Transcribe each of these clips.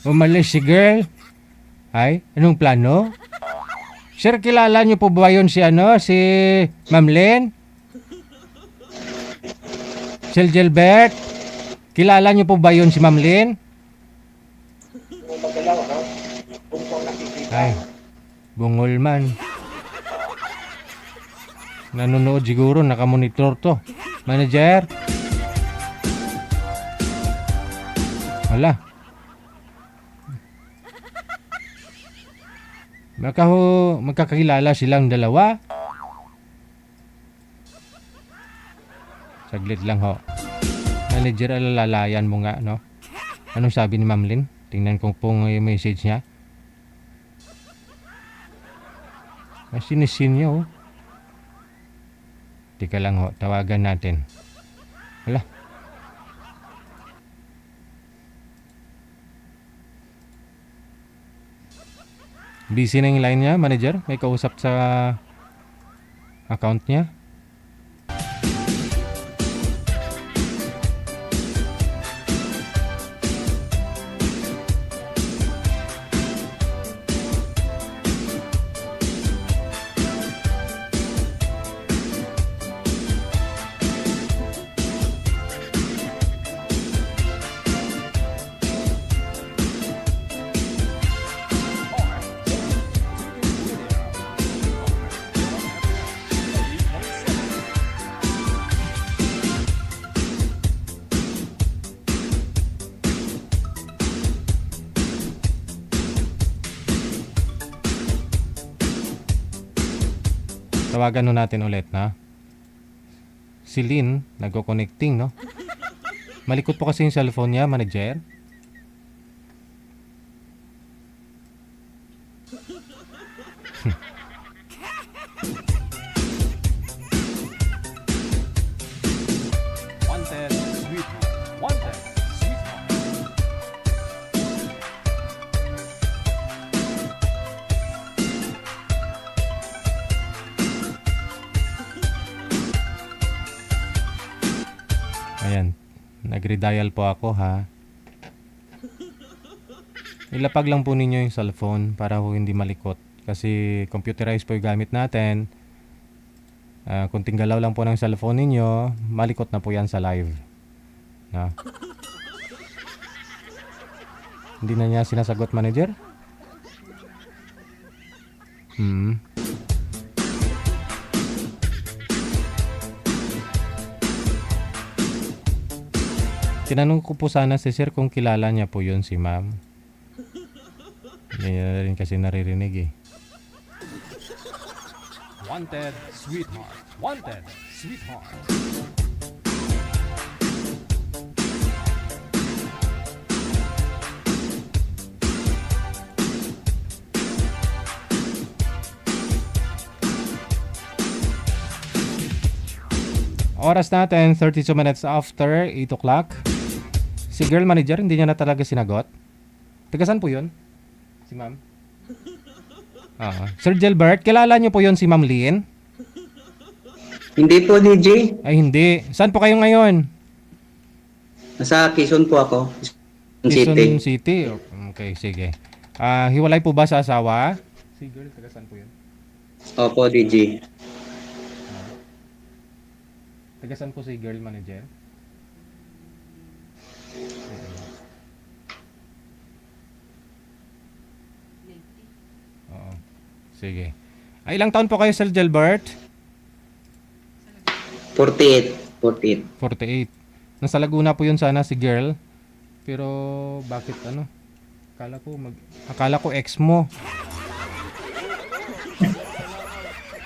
Umalis si girl. Ay, anong plano? Sir, kilala niyo po ba yun si si Ma'am Lynn? Sir Gilbert? Kilala niyo po ba yun si Ma'am Lynn? Ay, bungol man. Nanonood siguro, nakamonitor to. Manager? Wala. Magkakilala silang dalawa. Saglit lang ho. Manager, alalalayan mo nga, no? Anong sabi ni Ma'am Lynn? Tingnan ko po yung message niya. Sinisin niya, oh. Tika lang ho, tawagan natin. Wala. Busy na yung line niya, manager. May kausap sa account niya. Tawagan nun natin ulit, na. Si Lynn, nagko-connecting, no? Malikot po kasi yung cellphone niya, manager. Wanted, sweet. Wanted, sweet. Ayan, nag-redial po ako, ha. Ilapag lang po ninyo yung cellphone para ho hindi malikot. Kasi computerized po yung gamit natin. Kunting galaw lang po ng cellphone ninyo, malikot na po yan sa live. Na. Hindi na niya sinasagot, manager? Tinanong ko po sana si sir kung kilala niya po yun si ma'am. Hindi niya rin kasi naririnig, eh. Wanted, sweetheart. Wanted, sweetheart. Oras natin, 32 minutes after 8 o'clock. Si girl manager, hindi niya na talaga sinagot. Tagasan po yun? Si ma'am? Sir Gilbert, kilala niyo po yun si Ma'am Lynn? Hindi po, DJ. Ay, hindi. Saan po kayo ngayon? Nasa Quezon po ako. Quezon City. Okay, sige. Hiwalay po ba sa asawa? Si girl, tagasan po yun? Opo, DJ. Tagasan po si girl manager? Oo. Sige. Ilang taon po kayo, Sir Gilbert? 48. 48. 48. Nasa Laguna po yun sana si girl. Pero bakit akala ko ex mo.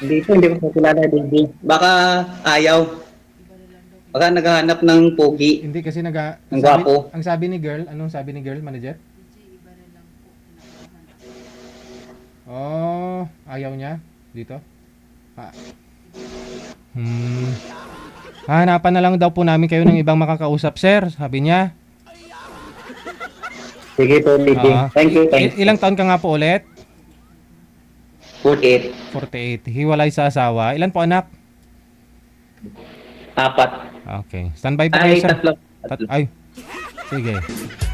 Hindi ko kilala, DJ. Baka ayaw. Baka naghahanap ng pogi. Hindi kasi Ang gwapo. ang sabi ni girl, anong sabi ni girl manager? Oh, ayaw niya dito. Hanapan na lang daw po namin kayo ng ibang makakausap, sir. Sabi niya. Sige po, DJ. Thank you. Ilang taon ka nga po ulit? 48. 48. Hiwalay sa asawa. Ilan po anak? 4. Okay. Standby po kayo, Ay, sir. tatlo. Tatlo. Ay. Sige.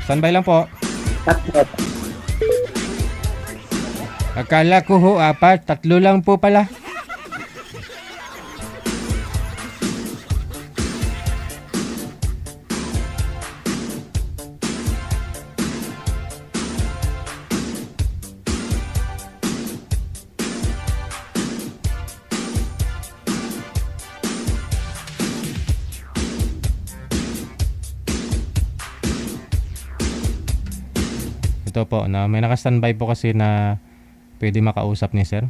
Standby lang po. Tatlo. Akala ko ho, 4. 3 lang po pala. Ito po, na may naka-standby po kasi na pwede makausap ni sir.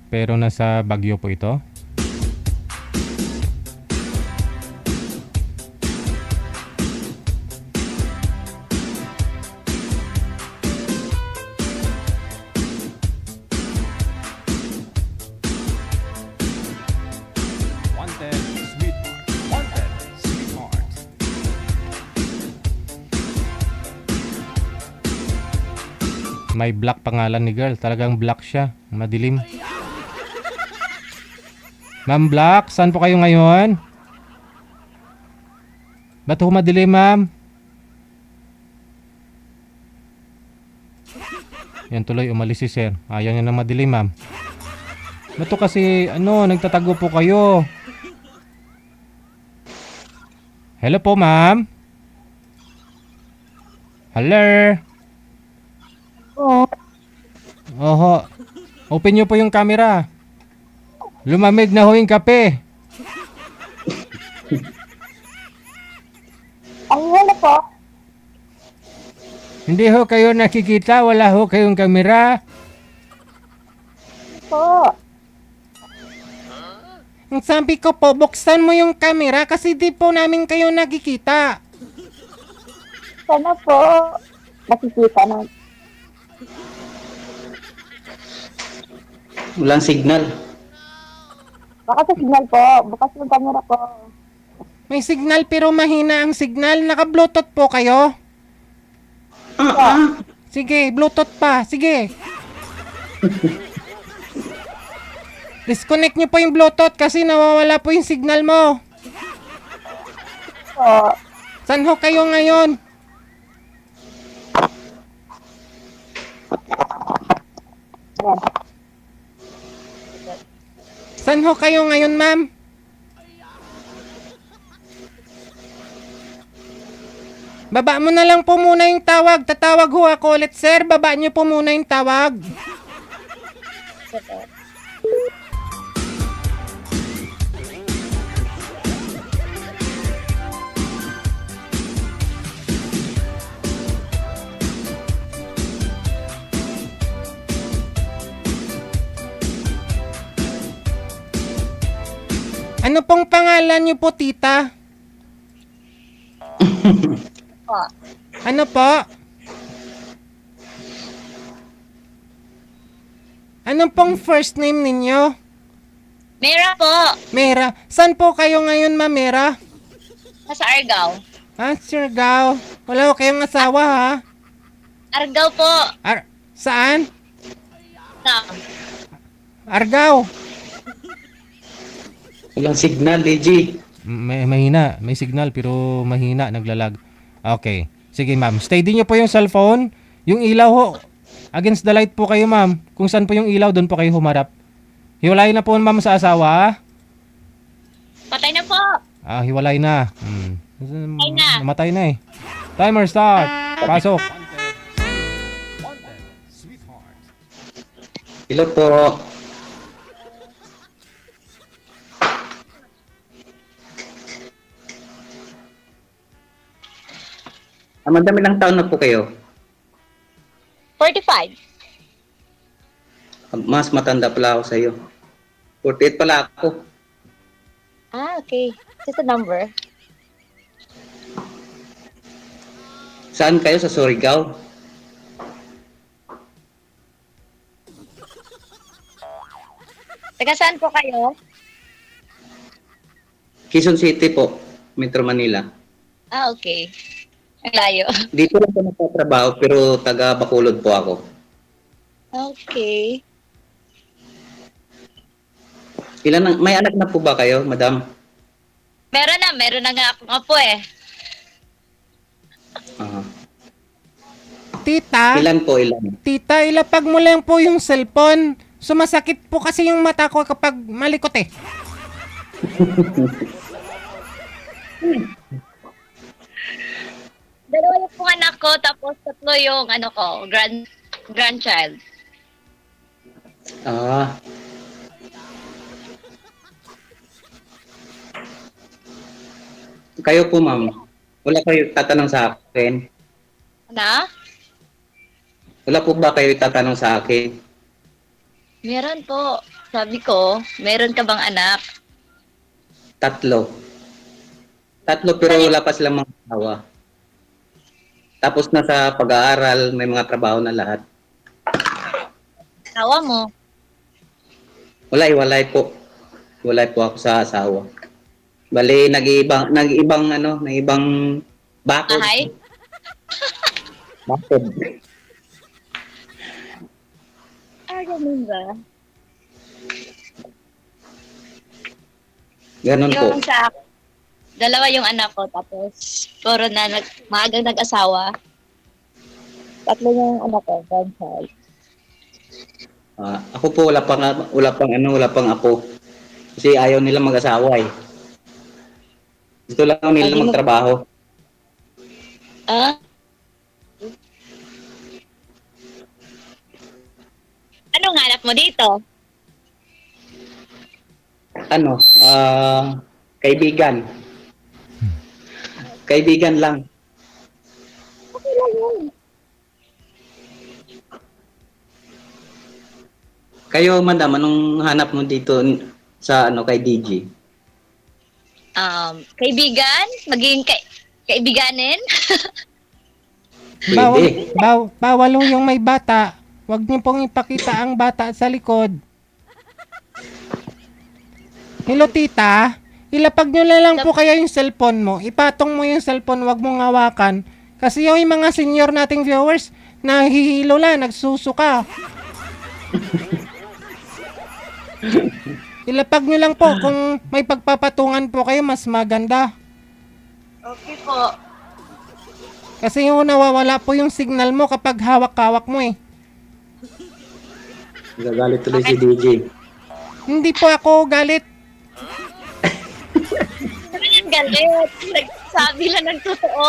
Pero nasa Baguio po ito. Wanted, sweetheart. Wanted, sweetheart. May black pangalan ni girl. Talagang black siya. Madilim. Ma'am Black, saan po kayo ngayon? Ba't ho madilim, ma'am? Yan tuloy, umalis si sir. Ayaw niya na madilim, ma'am. Ba't to kasi, nagtatago po kayo? Hello po, ma'am? Hello? Oho. Open nyo po yung camera. Lumamig na ho yung kape. Ano po? Hindi ho kayo nakikita. Wala ho kayong camera. Po. Ang sabi ko po, buksan mo yung camera kasi di po namin kayo nakikita. Sana po. Nakikita na. Walang signal. Baka sa signal po. Bukas yung camera po. May signal pero mahina ang signal. Naka-bluetooth po kayo. Sige, bluetooth pa. Sige. Disconnect nyo po yung bluetooth kasi nawawala po yung signal mo. Po. Saan ho kayo ngayon? Yan. Saan ho kayo ngayon, ma'am? Baba mo na lang po muna yung tawag. Tatawag ho ako ulit, sir. Baba nyo po muna yung tawag. Ano pong pangalan niyo po, tita? Po. Ano po? Anong pong first name ninyo? Mera po. Mera. Saan po kayo ngayon, ma Mera? Nasa Argao. Siargao. Wala ko kayong asawa, ha? Argao po. Saan? Na. Argao. Walang signal, DG. Mahina. May signal pero mahina. Naglalag. Okay. Sige, ma'am. Steady nyo po yung cellphone. Yung ilaw ho. Against the light po kayo, ma'am. Kung saan po yung ilaw, doon po kayo humarap. Hiwalay na po, ma'am, sa asawa, ha? Patay na po. Hiwalay na. na. Namatay na eh. Timer start. Pasok. Wanted, wanted, sweetheart. Hello po. Madami lang taon na po kayo. 45. Mas matanda pala ako sa iyo. 48 pala ako. Okay. Just a number. Saan kayo? Sa Surigao? Taga saan po kayo? Quezon City po. Metro Manila. Okay. Ang layo. Dito lang po nagtatrabaho pero taga Bacolod po ako. Okay. May anak na po ba kayo, madam? Meron na nga akong apo eh. Ah, Tita, ilan po, ilan? tita, ilapag mo lang po yung cellphone. Sumasakit po kasi yung mata ko kapag malikot eh. Dalawa yung pong anak ko, tapos tatlo yung ano ko, grandchild. Ah, kayo po, ma'am. Wala kayo tatanong sa akin? Na? Wala po ba kayo tatanong sa akin? Meron po. Sabi ko, meron ka bang anak? Tatlo. Tatlo pero wala pa silang mga asawa. Tapos na sa pag-aaral, may mga trabaho na lahat. Asawa mo? Walay po. Walay po ako sa asawa. Bali, nag-ibang bakod. Ahay? Bakod. Ganun ba? Ganun po. Yung sa akin, dalawa yung anak ko, tapos puro na maagang nag-asawa. Tatlo yung anak ko, grandchild. Ako po wala pang apo. Kasi ayaw nila mag-asawa eh. Gusto lang nila Hindi mo- magtrabaho. Ah? Anong hanap mo dito? Ano? Kaibigan. Kaibigan lang. Okay lang yun. Kayo, madam, anong hanap mo dito sa kay DJ? Kaibigan? Maging kaibiganin? Pwede. Bawal ho yung may bata. Huwag niyo pong ipakita ang bata sa likod. Hello tita, ilapag nyo na lang po kaya yung cellphone mo. Ipatong mo yung cellphone, wag mong hawakan. Kasi yung mga senior nating viewers, nahihilo lang, nagsusuka. Ilapag nyo lang po kung may pagpapatungan po kayo, mas maganda. Okay po. Kasi yung nawawala po yung signal mo kapag hawak-hawak mo eh. Gagalit tuloy si DJ. Hindi po ako galit. Ang galit. Nagsabi lang ng totoo.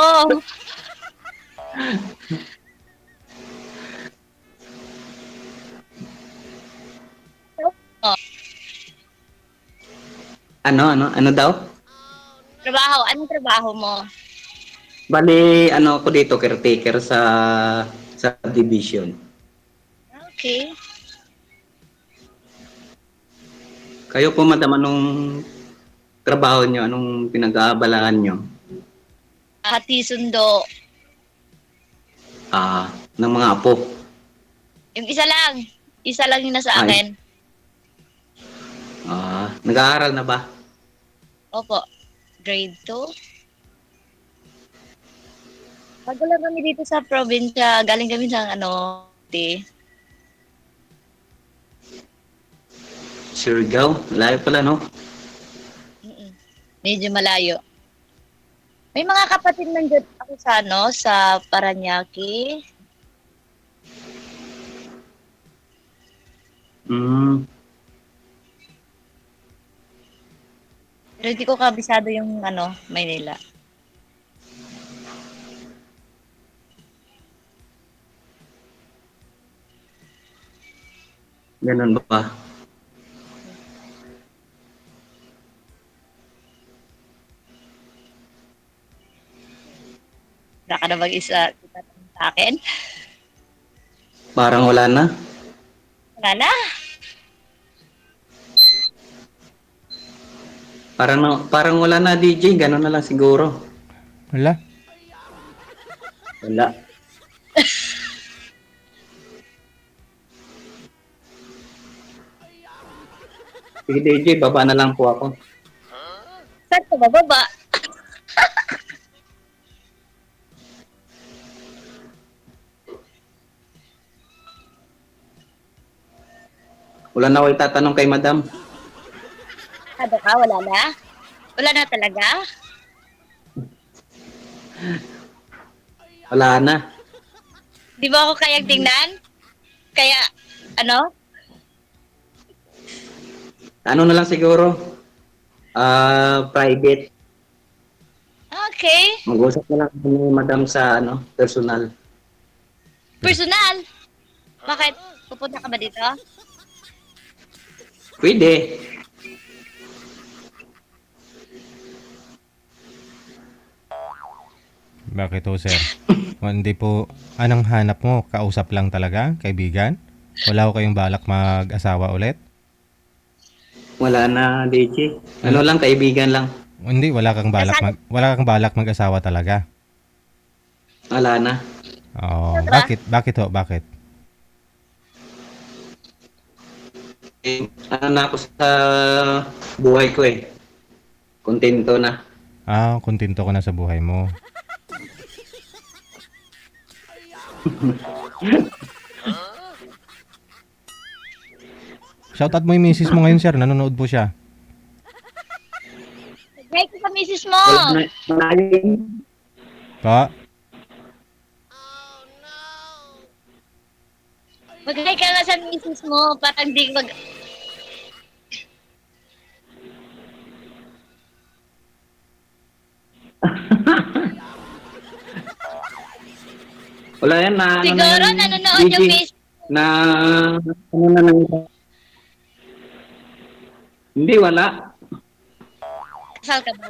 Ano daw? Trabaho. Anong trabaho mo? Bali, ako dito, caretaker sa division. Okay. Kayo po, madam, anong trabaho nyo? Anong pinag-aabalahan nyo? Hati sundo. Ng mga apo. Yung isa lang. Isa lang yung nasa Ay. akin. Nag-aaral na ba? Opo. Grade 2. Bago lang kami dito sa probinsya. Galing kami sa Surigao? Layo pala, no? Medyo malayo. May mga kapatid nandiyan ako sa Paranaque. Pero hindi ko kabisado yung Maynila. Ganun ba? Wala ka na mag-isa sa akin? Parang wala na. Wala na. Parang wala na, DJ. Ganun na lang siguro. Wala. Wala. Sige, DJ, baba na lang po ako. Saan ka bababa? Wala na ako itatanong kay madam. Ano ka? Wala na? Wala na talaga? Wala na. Di ba ako kayang tingnan? Kaya, ano? Ano na lang siguro? Private. Okay. Mag-usap na lang kami ni madam sa personal. Personal. Bakit? Pupunta ka ba dito? Pwede. Bakit ho, sir? Hindi po, anong hanap mo? Kausap lang talaga? Kaibigan? Wala ko kayong balak mag-asawa ulit? Wala na, DJ. Ano lang, kaibigan lang. Hindi, wala kang balak mag-asawa talaga. Wala na. Oh, bakit? Bakit ho? Bakit? Ano na ako sa buhay ko eh. Kontento na. Ah, kontento ka na sa buhay mo. Shoutout mo yung misis mo ngayon, sir. Nanonood po siya. Hi ka sa misis mo. Wala na. Malalim. Pa? Mag-hi ka na sa misis mo. Parang di mag... Wala yan na. Siguro nanonood yung misis. Na ano na nang hindi wala. Kasal ka ba?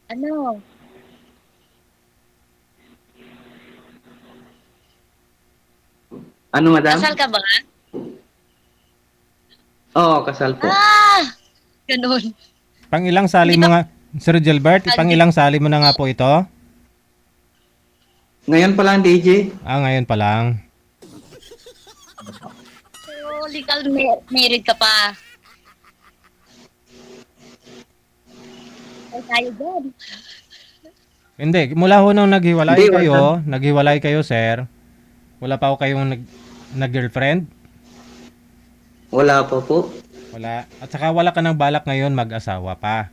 Ano? Ano madam? Kasal ka ba? Oo, kasal po. Ah! Ganun. Pang ilang sali mo nga, Sir Gilbert, pang ilang sali mo na nga po ito? Ngayon pa lang DJ. Ah, ngayon pa lang. So, legal married ka pa. Ay, tayo dyan. Hindi, mula ho nung Hindi, naghiwalay kayo, sir. Wala pa ho kayong nag-girlfriend? Wala pa po. Wala. At saka wala ka ng balak ngayon mag-asawa pa.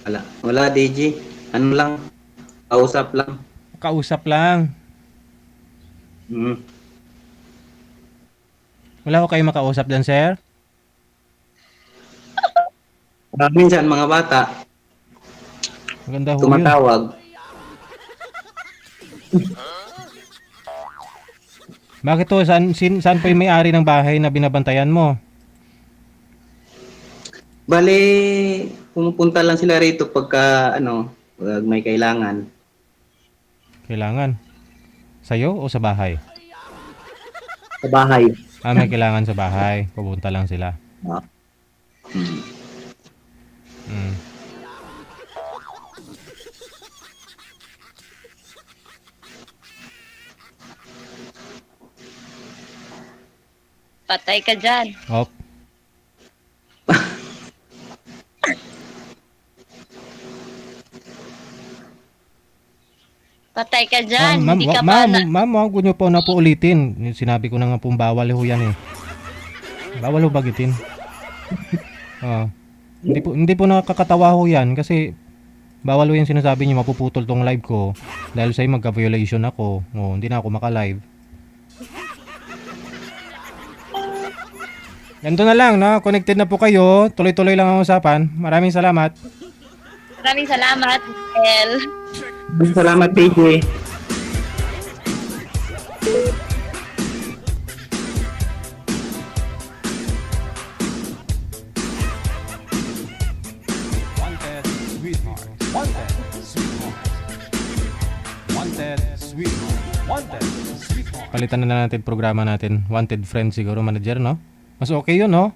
Wala. Wala DJ. Ano lang. Kausap lang. Kausap lang. Hmm. Wala ko kayong makausap dyan, sir? Minsan mga bata Maganda ho yun. tumatawag. Bakit to? Saan po yung may-ari ng bahay na binabantayan mo? Bale, pumupunta lang sila rito pagka pag may kailangan. Kailangan? Sa'yo o sa bahay? Sa bahay. Ah, may kailangan sa bahay. Pupunta lang sila. Ah. Hmm. Mm. Patay ka dyan. Op. Patay ka dyan. Ma'am, Hindi ka pa ma'am, na... ma'am, huwag niyo po na po ulitin. Sinabi ko na nga pong bawal ho yan eh. Bawal ho bagitin. Oh. Hindi po nakakatawa ho yan kasi bawal ho yung sinasabi niyo, mapuputol tong live ko dahil sa'yo magka-violation ako. Oh, hindi na ako maka-live. Ganito na lang, no? Connected na po kayo. Tuloy-tuloy lang ang usapan. Maraming salamat. Maraming salamat, El. Salamat DJ. Wanted, sweetheart. Wanted, sweetheart. Wanted, sweetheart. Wanted, sweetheart. Palitan na natin programa natin. Wanted friend siguro, manager, no? Mas okay yun, no?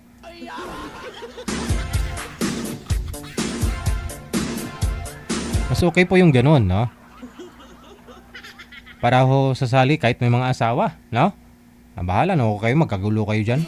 Mas okay po yung ganun, no? Para ho sasali kahit may mga asawa, no? Bahala, no? Kayo, magkagulo kayo dyan.